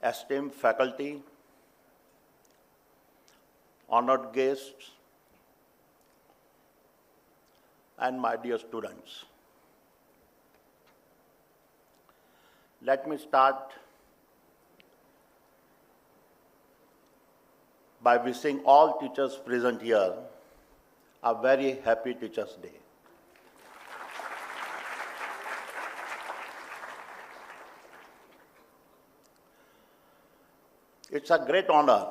esteemed faculty, honored guests, and my dear students. Let me start by wishing all teachers present here a very happy Teachers' Day. It's a great honor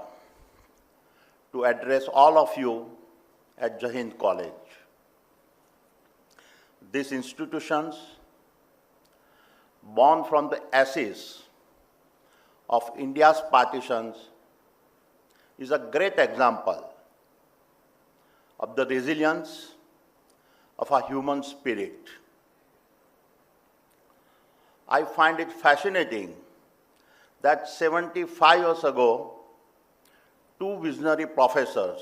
to address all of you at Hind College. These institutions, born from the ashes of India's partitions, is a great example of the resilience of a human spirit. I find it fascinating that 75 years ago, two visionary professors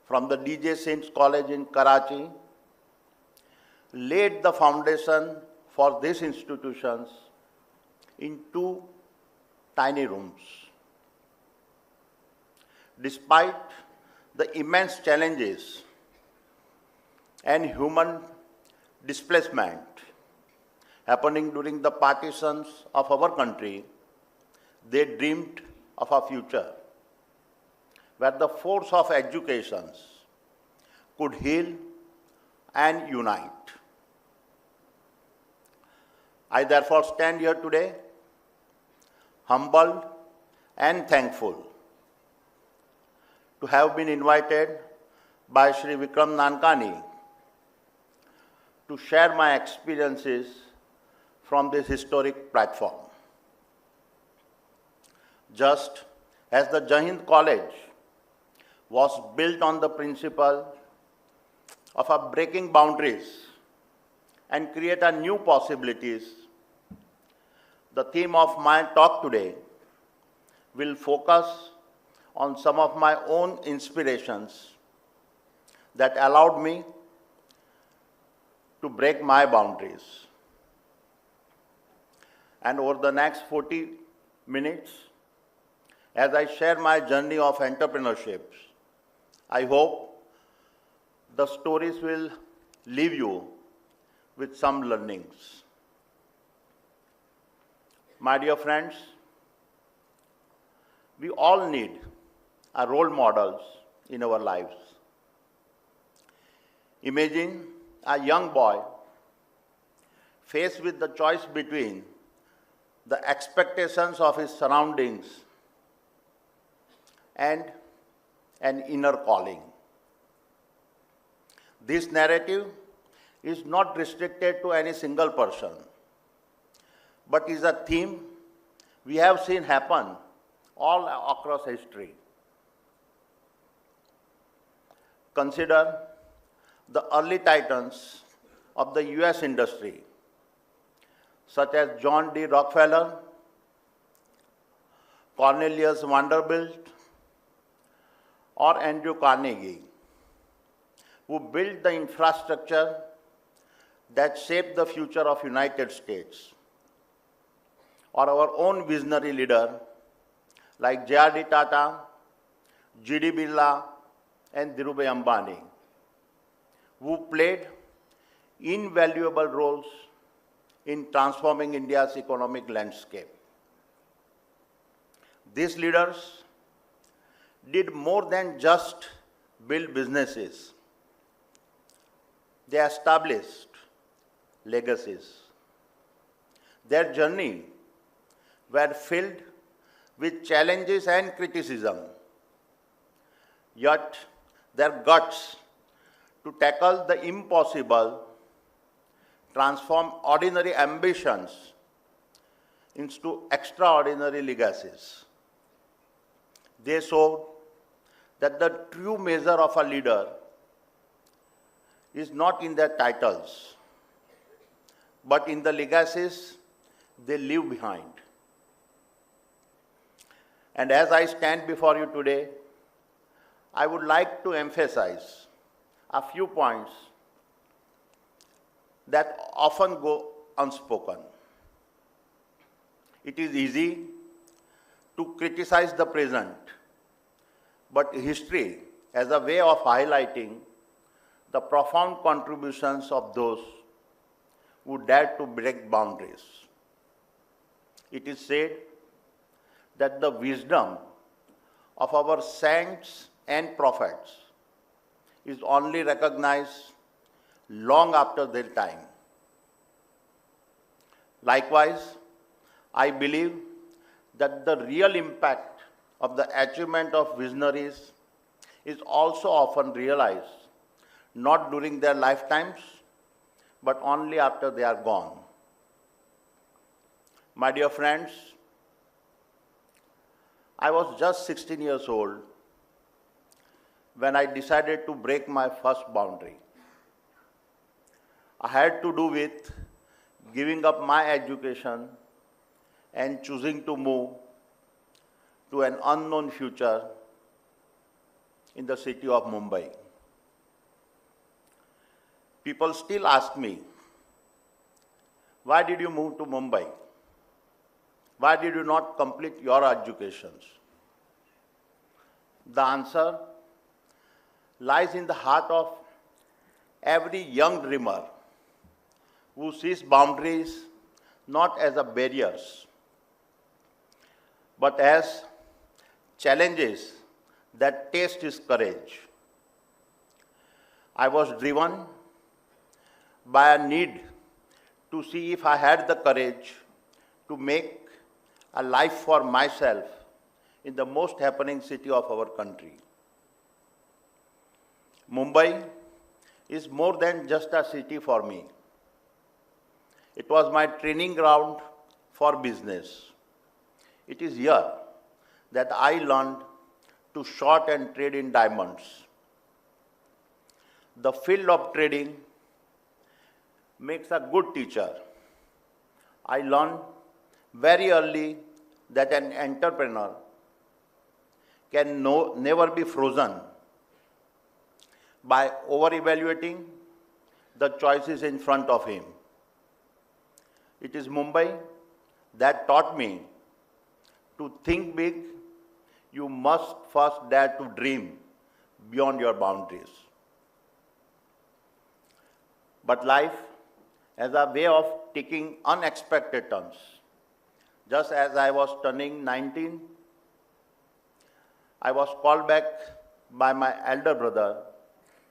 from the DJ Saints College in Karachi laid the foundation for these institutions in two tiny rooms. Despite the immense challenges and human displacement happening during the partitions of our country, they dreamed of a future where the force of education could heal and unite. I therefore stand here today humbled and thankful to have been invited by Shri Vikram Nankani to share my experiences from this historic platform. Just as the Hind College was built on the principle of a breaking boundaries and create a new possibilities, the theme of my talk today will focus on some of my own inspirations that allowed me to break my boundaries. And over the next 40 minutes, as I share my journey of entrepreneurship, I hope the stories will leave you with some learnings. My dear friends, we all need a role models in our lives. Imagine a young boy faced with the choice between the expectations of his surroundings and an inner calling. This narrative is not restricted to any single person, but is a theme we have seen happen all across history. Consider the early titans of the US industry, such as John D. Rockefeller, Cornelius Vanderbilt, or Andrew Carnegie, who built the infrastructure that shaped the future of United States, or our own visionary leader like J.R.D. Tata, G.D. Birla, and Dhirubhai Ambani, who played invaluable roles in transforming India's economic landscape. These leaders did more than just build businesses. They established legacies. Their journey were filled with challenges and criticism, yet their guts to tackle the impossible transform ordinary ambitions into extraordinary legacies. They showed that the true measure of a leader is not in their titles, but in the legacies they leave behind. And as I stand before you today, I would like to emphasize a few points that often go unspoken. It is easy to criticize the present, but history as a way of highlighting the profound contributions of those who dared to break boundaries. It is said that the wisdom of our saints and prophets is only recognized long after their time. Likewise, I believe that the real impact of the achievement of visionaries is also often realized not during their lifetimes, but only after they are gone. My dear friends, I was just 16 years old when I decided to break my first boundary. I had to do with giving up my education and choosing to move to an unknown future in the city of Mumbai. People still ask me, why did you move to Mumbai? Why did you not complete your educations? The answer lies in the heart of every young dreamer who sees boundaries not as a barriers, but as challenges that test his courage. I was driven by a need to see if I had the courage to make a life for myself in the most happening city of our country. Mumbai is more than just a city for me. It was my training ground for business. It is here that I learned to short and trade in diamonds. The field of trading makes a good teacher. I learned very early that an entrepreneur can never be frozen by over-evaluating the choices in front of him. It is Mumbai that taught me to think big. You must first dare to dream beyond your boundaries. But life has a way of taking unexpected turns. Just as I was turning 19, I was called back by my elder brother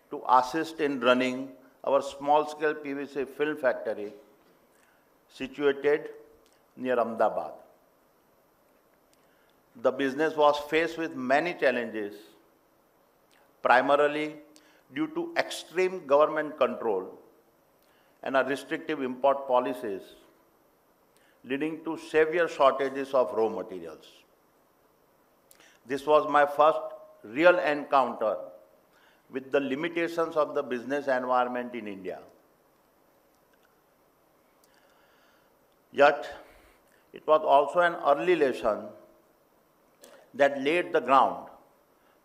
to assist in running our small-scale PVC film factory situated near Ahmedabad. The business was faced with many challenges, primarily due to extreme government control and restrictive import policies, leading to severe shortages of raw materials. This was my first real encounter with the limitations of the business environment in India. Yet, it was also an early lesson that laid the ground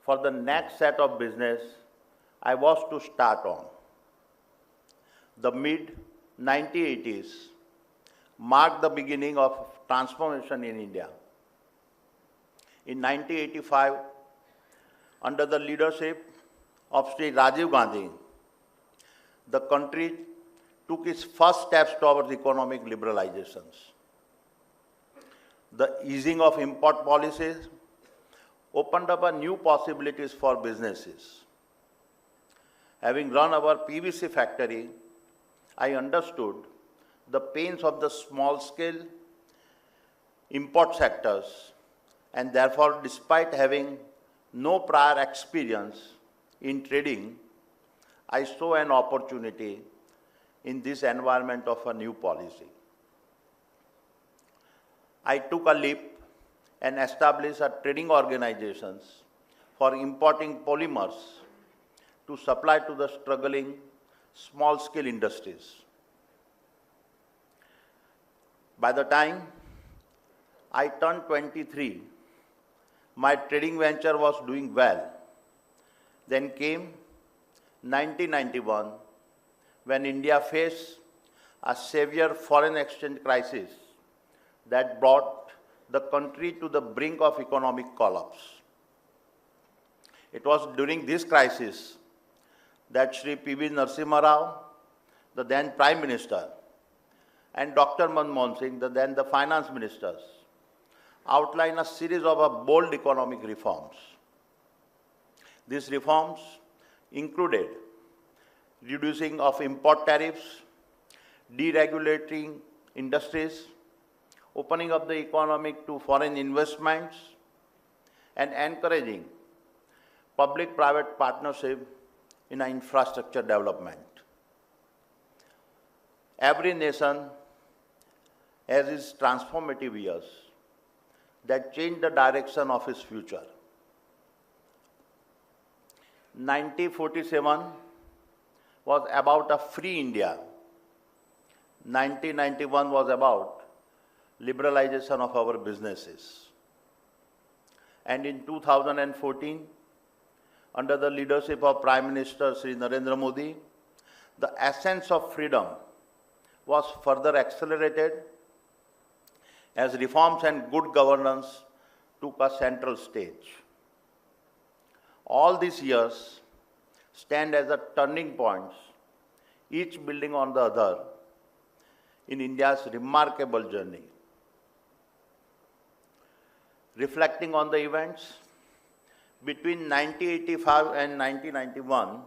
for the next set of business I was to start on. The mid-1980s marked the beginning of transformation in India. In 1985, under the leadership of Sri Rajiv Gandhi, the country took its first steps towards economic liberalizations. The easing of import policies opened up new possibilities for businesses. Having run our PVC factory, I understood the pains of the small-scale import sectors, and therefore, despite having no prior experience in trading, I saw an opportunity in this environment of a new policy. I took a leap and established trading organizations for importing polymers to supply to the struggling small-scale industries. By the time I turned 23, my trading venture was doing well. Then came 1991, when India faced a severe foreign exchange crisis that brought the country to the brink of economic collapse. It was during this crisis that Shri P.V. Narasimha Rao, the then Prime Minister, and Dr. Manmohan Singh, the then the Finance Ministers, outlined a series of bold economic reforms. These reforms included reducing of import tariffs, deregulating industries, opening up the economy to foreign investments, and encouraging public-private partnership in infrastructure development. Every nation has its transformative years that change the direction of its future. 1947 was about a free India. 1991 was about liberalization of our businesses. And in 2014, under the leadership of Prime Minister Shri Narendra Modi, the essence of freedom was further accelerated as reforms and good governance took a central stage. All these years stand as a turning points, each building on the other in India's remarkable journey. Reflecting on the events between 1985 and 1991,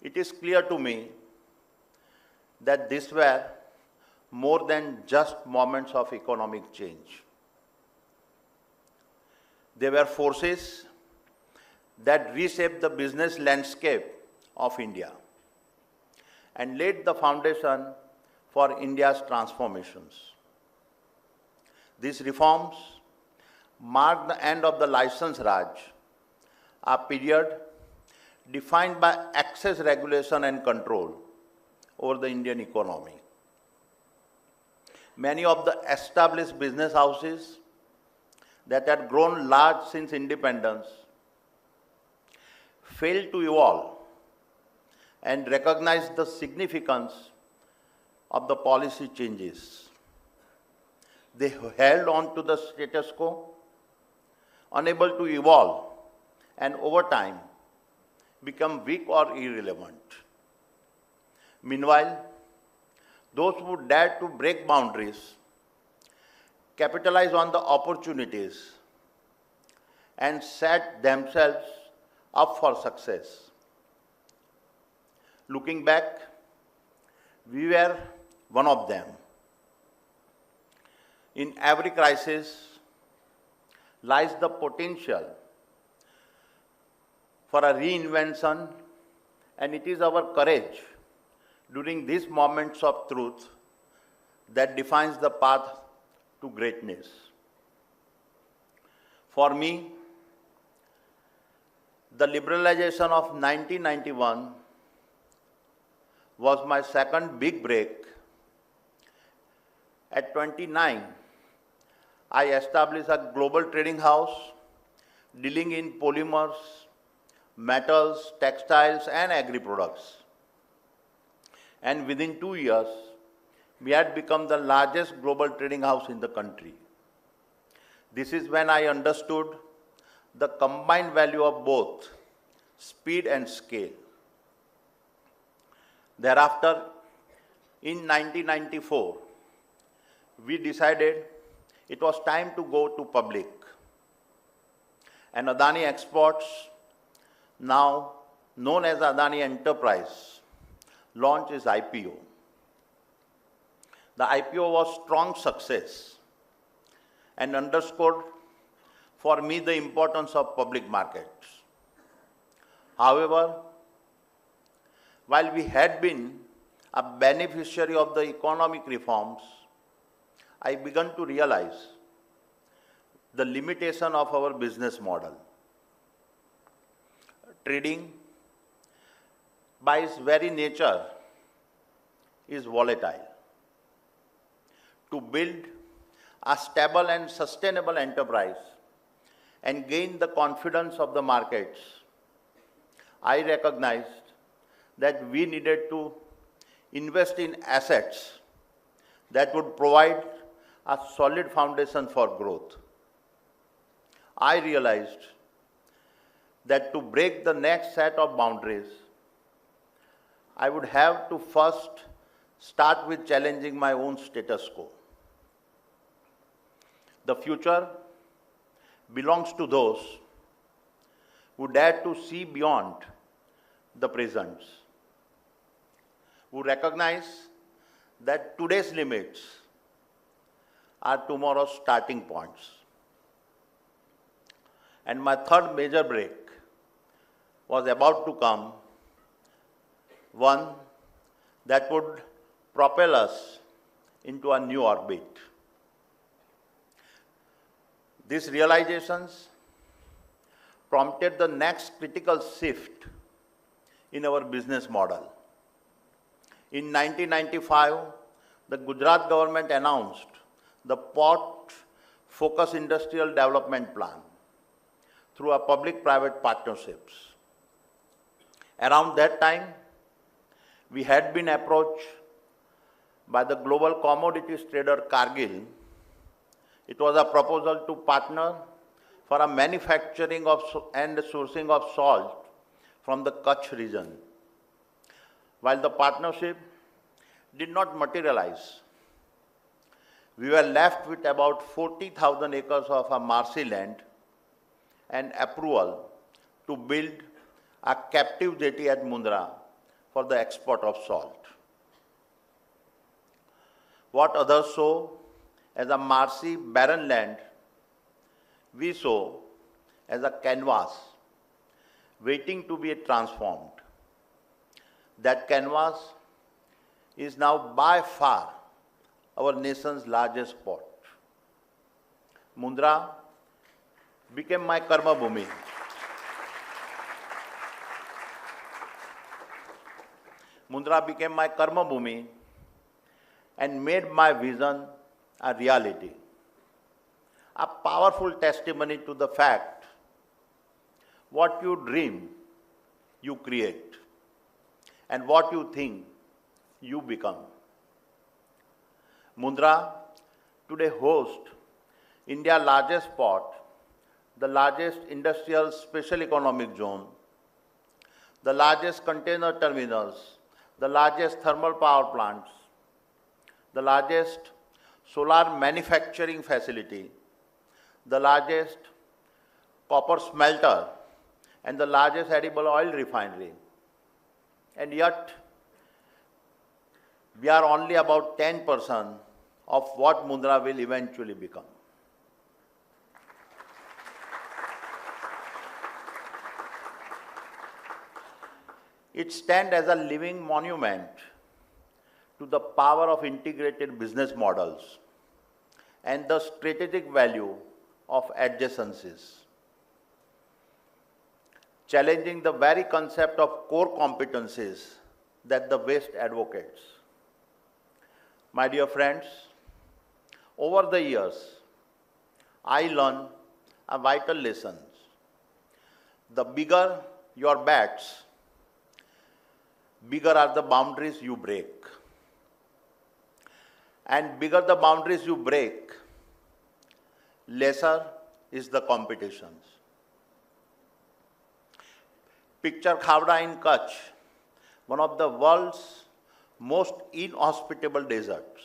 it is clear to me that these were more than just moments of economic change. They were forces that reshaped the business landscape of India and laid the foundation for India's transformations. These reforms marked the end of the license Raj, a period defined by excess regulation and control over the Indian economy. Many of the established business houses that had grown large since independence failed to evolve and recognize the significance of the policy changes. They held on to the status quo, unable to evolve, and over time become weak or irrelevant. Meanwhile, those who dared to break boundaries, capitalize on the opportunities, and set themselves up for success. Looking back, we were one of them. In every crisis lies the potential for a reinvention, and it is our courage during these moments of truth that defines the path to greatness. For me, the liberalization of 1991 was my second big break. At 29, I established a global trading house dealing in polymers, metals, textiles, and agri-products. And within 2 years, we had become the largest global trading house in the country. This is when I understood the combined value of both speed and scale. Thereafter, in 1994, we decided it was time to go to public. And Adani Exports, now known as Adani Enterprise, launched its IPO. The IPO was strong success and underscored for me the importance of public markets. However, while we had been a beneficiary of the economic reforms, I began to realize the limitation of our business model. Trading, by its very nature, is volatile. To build a stable and sustainable enterprise and gain the confidence of the markets, I recognized that we needed to invest in assets that would provide a solid foundation for growth. I realized that to break the next set of boundaries, I would have to first start with challenging my own status quo. The future belongs to those who dare to see beyond the present, who recognize that today's limits are tomorrow's starting points. And my third major break was about to come, one that would propel us into a new orbit. These realizations prompted the next critical shift in our business model. In 1995, the Gujarat government announced the Port Focus Industrial Development Plan through a public-private partnerships. Around that time, we had been approached by the global commodities trader Cargill. It was a proposal to partner for a manufacturing of and sourcing of salt from the Kutch region. While the partnership did not materialize, we were left with about 40,000 acres of a marshy land and approval to build a captive jetty at Mundra for the export of salt. What others saw as a marshy, barren land, we saw as a canvas waiting to be transformed. That canvas is now by far our nation's largest port. Mundra became my karma bhumi. Mundra became my karma bhumi and made my vision a reality. A powerful testimony to the fact, what you dream, you create, and what you think, you become. Mundra today hosts India's largest port, the largest industrial special economic zone, the largest container terminals, the largest thermal power plants, the largest solar manufacturing facility, the largest copper smelter, and the largest edible oil refinery. And yet, we are only about 10% of what Mundra will eventually become. It stands as a living monument to the power of integrated business models and the strategic value of adjacencies, challenging the very concept of core competencies that the West advocates. My dear friends, over the years, I learned a vital lesson. The bigger your bets, bigger are the boundaries you break. And bigger the boundaries you break, lesser is the competitions. Picture Khavda in Kutch, one of the world's most inhospitable deserts,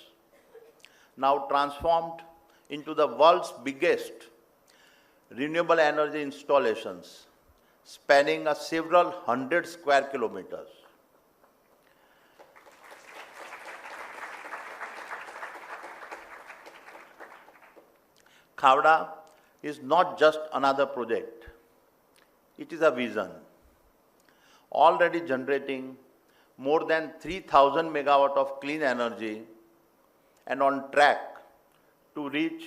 now transformed into the world's biggest renewable energy installations, spanning several hundred square kilometers. Khavda is not just another project, it is a vision, already generating more than 3,000 megawatt of clean energy and on track to reach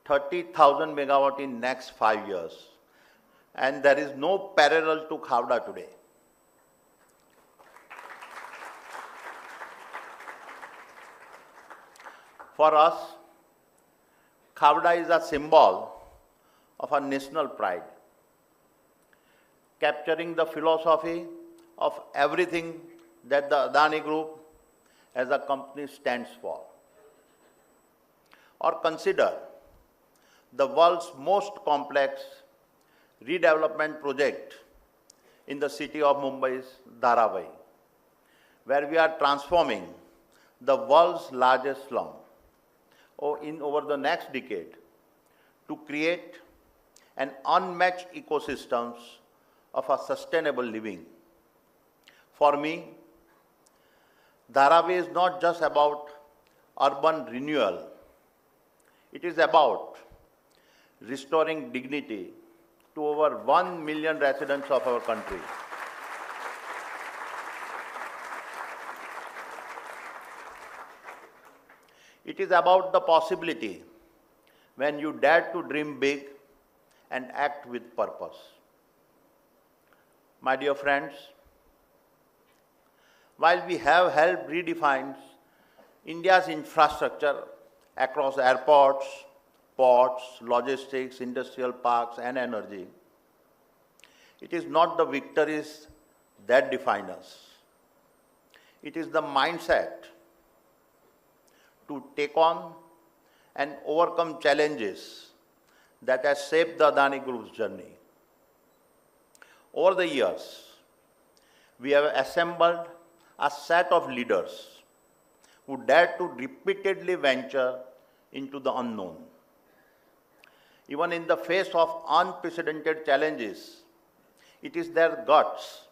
30,000 megawatt in next 5 years. And there is no parallel to Khavda today. For us, Khavda is a symbol of our national pride, capturing the philosophy of everything that the Adani Group as a company stands for. or consider the world's most complex redevelopment project in the city of Mumbai's Dharavi, where we are transforming the world's largest slum over the next decade to create an unmatched ecosystems of a sustainable living. For me, Dharavi is not just about urban renewal. It is about restoring dignity to over 1 million residents of our country. It is about the possibility when you dare to dream big and act with purpose. My dear friends, while we have helped redefine India's infrastructure across airports, ports, logistics, industrial parks, and energy, it is not the victories that define us. It is the mindset to take on and overcome challenges that has shaped the Adani Group's journey. Over the years, we have assembled a set of leaders who dared to repeatedly venture into the unknown. Even in the face of unprecedented challenges, it is their guts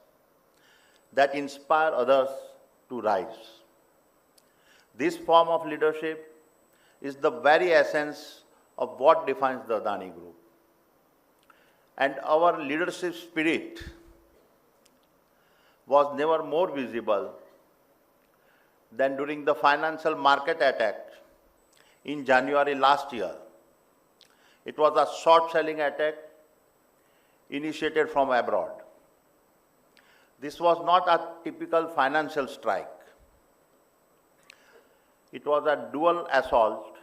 that inspire others to rise. This form of leadership is the very essence of what defines the Adani Group. And our leadership spirit was never more visible than during the financial market attack in January last year. It was a short-selling attack initiated from abroad. This was not a typical financial strike. It was a dual assault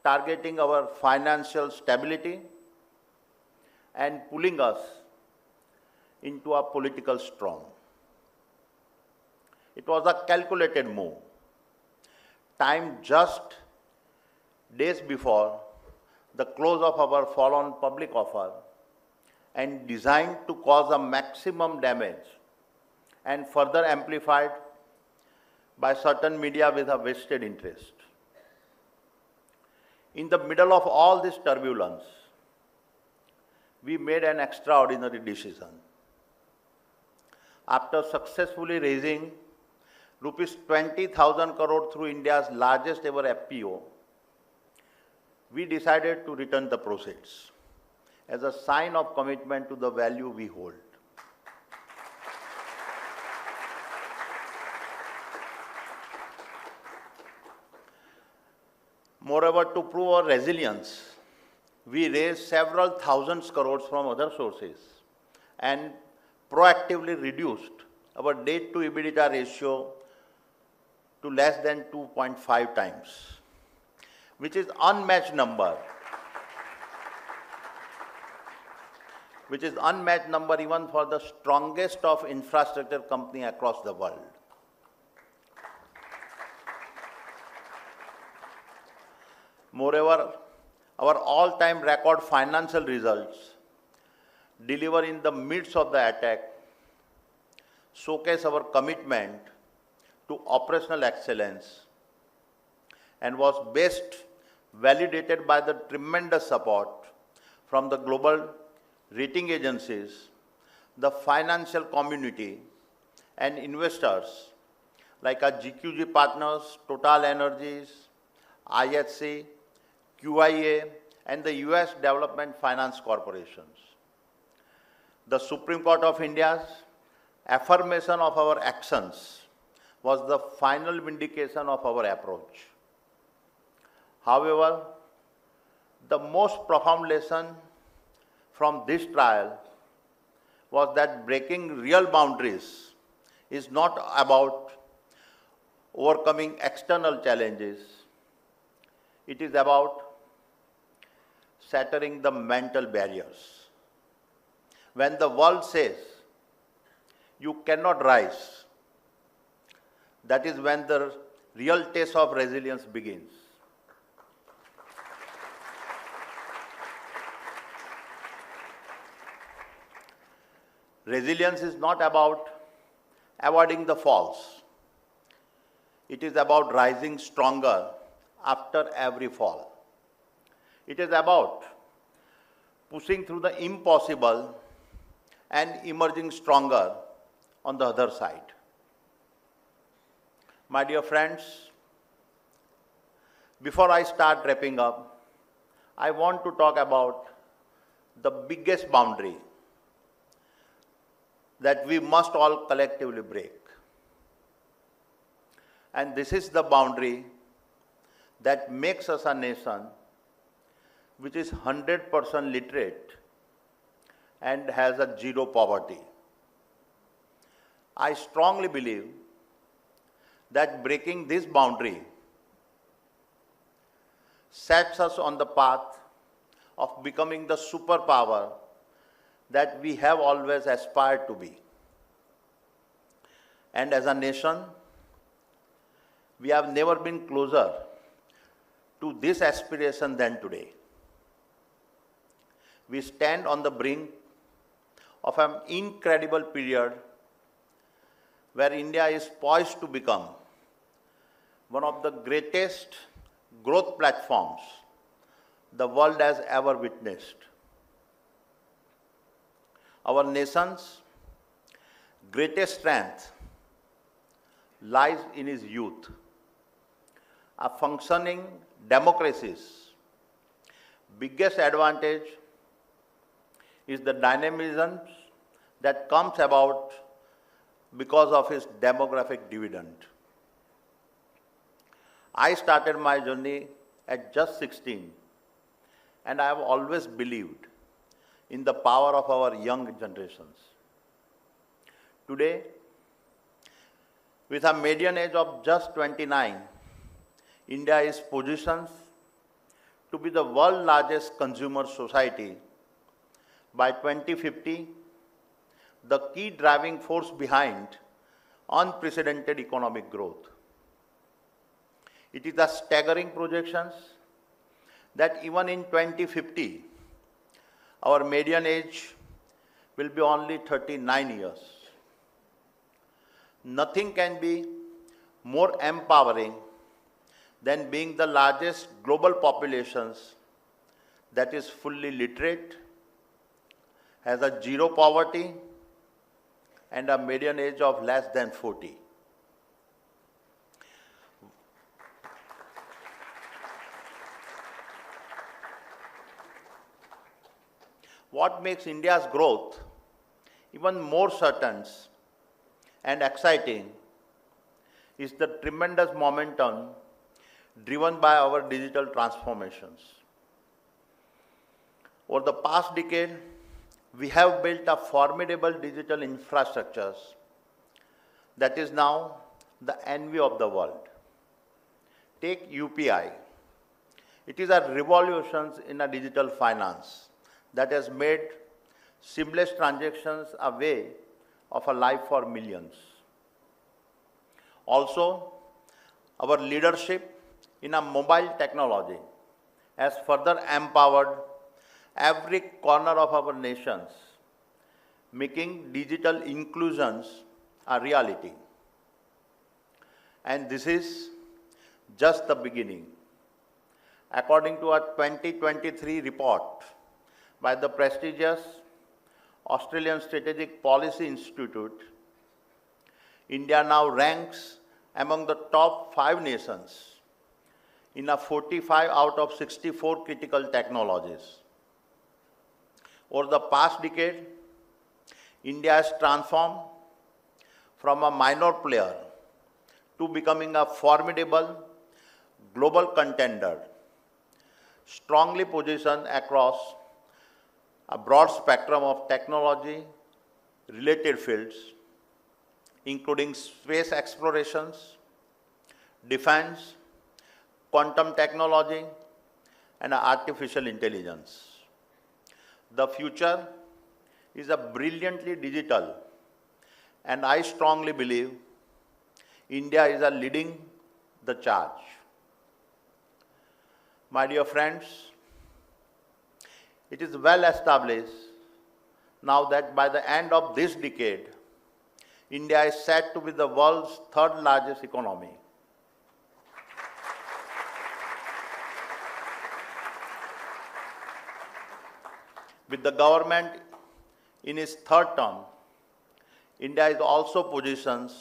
targeting our financial stability and pulling us into a political storm. It was a calculated move, timed just days before the close of our fallen public offer and designed to cause a maximum damage and further amplified by certain media with a vested interest. In the middle of all this turbulence, we made an extraordinary decision. After successfully raising rupees 20,000 crore through India's largest ever FPO, we decided to return the proceeds as a sign of commitment to the value we hold. Moreover, to prove our resilience, we raised several thousands crores from other sources and proactively reduced our debt to EBITDA ratio to less than 2.5 times, which is unmatched number. Which is unmatched number even for the strongest of infrastructure company across the world. Moreover, our all-time record financial results delivered in the midst of the attack showcase our commitment to operational excellence and was best validated by the tremendous support from the global rating agencies, the financial community, and investors like our GQG partners, Total Energies, IHC, QIA, and the US Development Finance Corporations. The Supreme Court of India's affirmation of our actions was the final vindication of our approach. However, the most profound lesson from this trial was that breaking real boundaries is not about overcoming external challenges. It is about shattering the mental barriers. When the world says you cannot rise, that is when the real test of resilience begins. Resilience is not about avoiding the falls. It is about rising stronger after every fall. It is about pushing through the impossible and emerging stronger on the other side. My dear friends, before I start wrapping up, I want to talk about the biggest boundary that we must all collectively break. And this is the boundary that makes us a nation which is 100% literate and has a zero poverty. I strongly believe that breaking this boundary sets us on the path of becoming the superpower that we have always aspired to be. And as a nation, we have never been closer to this aspiration than today. We stand on the brink of an incredible period where India is poised to become one of the greatest growth platforms the world has ever witnessed. Our nation's greatest strength lies in its youth. A functioning democracy's biggest advantage is the dynamism that comes about because of its demographic dividend. I started my journey at just 16, and I have always believed in the power of our young generations. Today, with a median age of just 29, India is positioned to be the world's largest consumer society. By 2050, the key driving force behind unprecedented economic growth. It is a staggering projections that even in 2050, our median age will be only 39 years. Nothing can be more empowering than being the largest global populations that is fully literate, has a zero poverty, and a median age of less than 40. What makes India's growth even more certain and exciting is the tremendous momentum driven by our digital transformations. Over the past decade, we have built a formidable digital infrastructure that is now the envy of the world. Take UPI. It is a revolution in a digital finance that has made seamless transactions a way of a life for millions. Also, our leadership in a mobile technology has further empowered every corner of our nations, making digital inclusions a reality. And this is just the beginning. According to a 2023 report by the prestigious Australian Strategic Policy Institute, India now ranks among the top 5 nations in a 45 out of 64 critical technologies. Over the past decade, India has transformed from a minor player to becoming a formidable global contender, strongly positioned across a broad spectrum of technology-related fields, including space explorations, defense, quantum technology, and artificial intelligence. The future is a brilliantly digital, and I strongly believe India is leading the charge. My dear friends, it is well established now that by the end of this decade, India is set to be the world's third largest economy. With the government in its third term, India is also positioned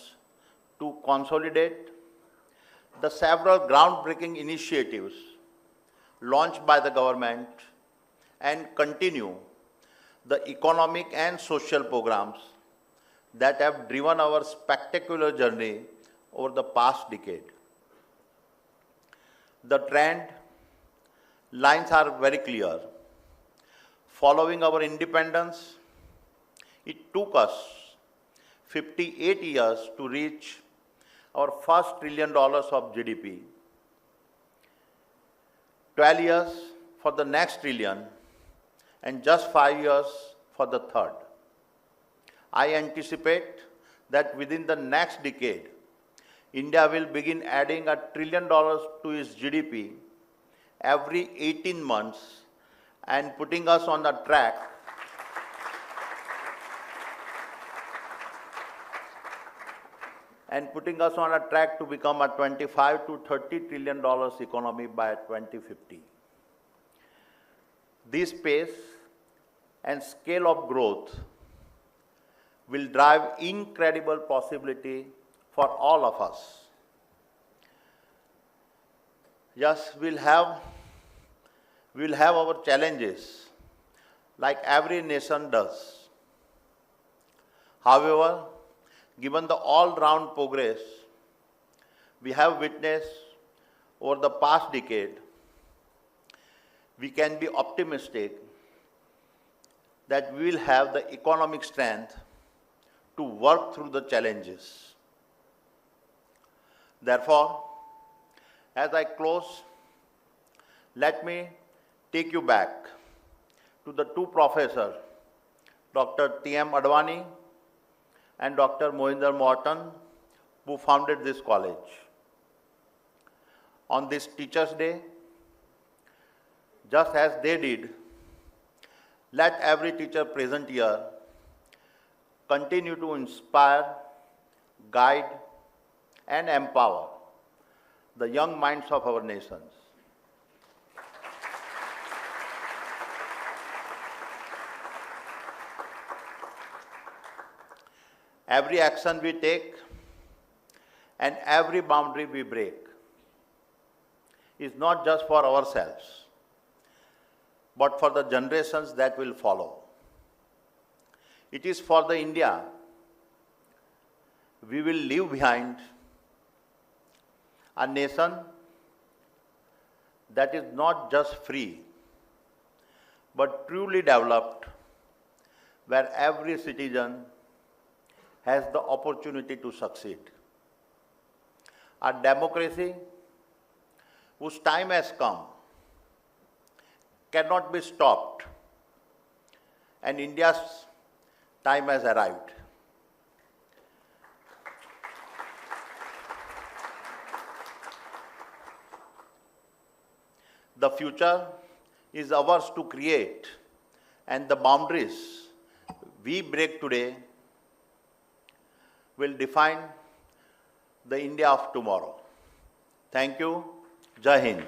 to consolidate the several groundbreaking initiatives launched by the government and continue the economic and social programs that have driven our spectacular journey over the past decade. The trend lines are very clear. Following our independence, it took us 58 years to reach our first $1 trillion of GDP, 12 years for the next trillion, and just 5 years for the third. I anticipate that within the next decade, India will begin adding $1 trillion to its GDP every 18 months and putting us on a track to become a $25 to $30 trillion economy by 2050. This pace and scale of growth will drive incredible possibility for all of us. Yes, we'll have our challenges like every nation does. However, given the all-round progress we have witnessed over the past decade, we can be optimistic that we will have the economic strength to work through the challenges. Therefore, as I close, let me take you back to the two professors, Dr. T.M. Adani and Dr. Mohinder Morton, who founded this college. On this Teachers' Day, just as they did, let every teacher present here continue to inspire, guide, and empower the young minds of our nations. Every action we take and every boundary we break is not just for ourselves, but for the generations that will follow. It is for the India we will leave behind, a nation that is not just free, but truly developed, where every citizen has the opportunity to succeed. A democracy whose time has come cannot be stopped, and India's time has arrived. The future is ours to create, and the boundaries we break today will define the India of tomorrow. Thank you. Jai Hind.